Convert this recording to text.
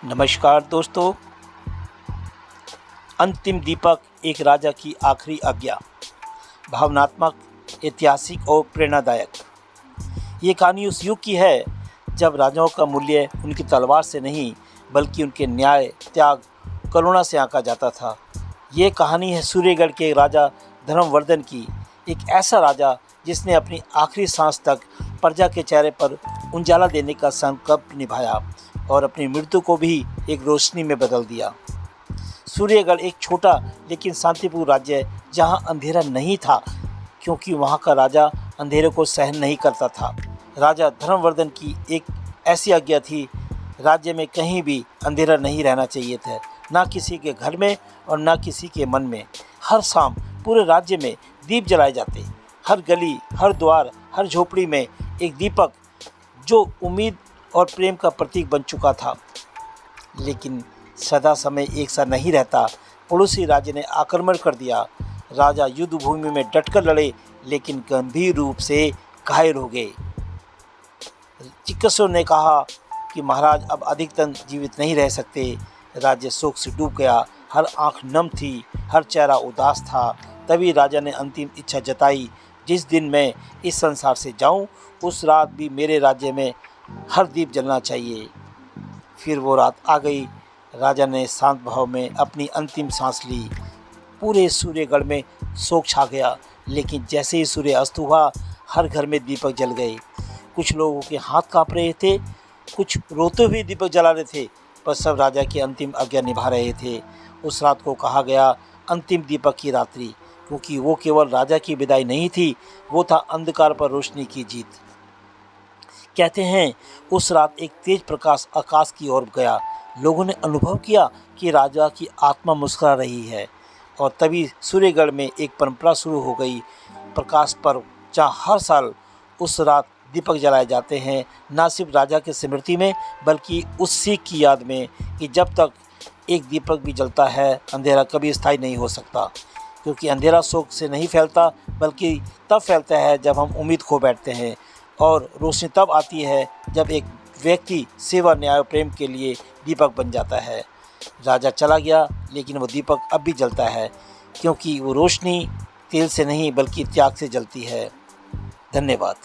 नमस्कार दोस्तों। अंतिम दीपक एक राजा की आखिरी आज्ञा। भावनात्मक, ऐतिहासिक और प्रेरणादायक। ये कहानी उस युग की है जब राजाओं का मूल्य उनकी तलवार से नहीं बल्कि उनके न्याय, त्याग, करुणा से आंका जाता था। ये कहानी है सूर्यगढ़ के राजा धर्मवर्धन की। एक ऐसा राजा जिसने अपनी आखिरी सांस तक प्रजा के चेहरे पर उजाला देने का संकल्प निभाया और अपनी मृत्यु को भी एक रोशनी में बदल दिया। सूर्यगढ़ एक छोटा लेकिन शांतिपूर्ण राज्य है जहां अंधेरा नहीं था, क्योंकि वहां का राजा अंधेरे को सहन नहीं करता था। राजा धर्मवर्धन की एक ऐसी आज्ञा थी, राज्य में कहीं भी अंधेरा नहीं रहना चाहिए था, ना किसी के घर में और ना किसी के मन में। हर शाम पूरे राज्य में दीप जलाए जाते। हर गली, हर द्वार, हर झोपड़ी में एक दीपक जो उम्मीद और प्रेम का प्रतीक बन चुका था। लेकिन सदा समय एक सा नहीं रहता। पड़ोसी राज्य ने आक्रमण कर दिया। राजा युद्ध भूमि में डटकर लड़े, लेकिन गंभीर रूप से घायल हो गए। चिकित्सकों ने कहा कि महाराज अब अधिक दिन जीवित नहीं रह सकते। राज्य शोक से डूब गया। हर आंख नम थी, हर चेहरा उदास था। तभी राजा ने अंतिम इच्छा जताई, जिस दिन मैं इस संसार से जाऊं, उस रात भी मेरे राज्य में हर दीप जलना चाहिए। फिर वो रात आ गई। राजा ने शांत भाव में अपनी अंतिम सांस ली। पूरे सूर्यगढ़ में शोक छा गया, लेकिन जैसे ही सूर्य अस्त हुआ, हर घर में दीपक जल गए। कुछ लोगों के हाथ कांप रहे थे, कुछ रोते हुए दीपक जला रहे थे, पर सब राजा की अंतिम आज्ञा निभा रहे थे। उस रात को कहा गया अंतिम दीपक की रात्रि, क्योंकि वो केवल राजा की विदाई नहीं थी, वो था अंधकार पर रोशनी की जीत। कहते हैं उस रात एक तेज प्रकाश आकाश की ओर गया। लोगों ने अनुभव किया कि राजा की आत्मा मुस्कुरा रही है। और तभी सूर्यगढ़ में एक परंपरा शुरू हो गई, प्रकाश पर्व, जहाँ हर साल उस रात दीपक जलाए जाते हैं, ना सिर्फ राजा के स्मृति में बल्कि उस सीख की याद में कि जब तक एक दीपक भी जलता है, अंधेरा कभी स्थायी नहीं हो सकता। क्योंकि अंधेरा शोक से नहीं फैलता, बल्कि तब फैलता है जब हम उम्मीद खो बैठते हैं, और रोशनी तब आती है जब एक व्यक्ति सेवा, न्याय और प्रेम के लिए दीपक बन जाता है। राजा चला गया, लेकिन वो दीपक अब भी जलता है, क्योंकि वो रोशनी तेल से नहीं बल्कि त्याग से जलती है। धन्यवाद।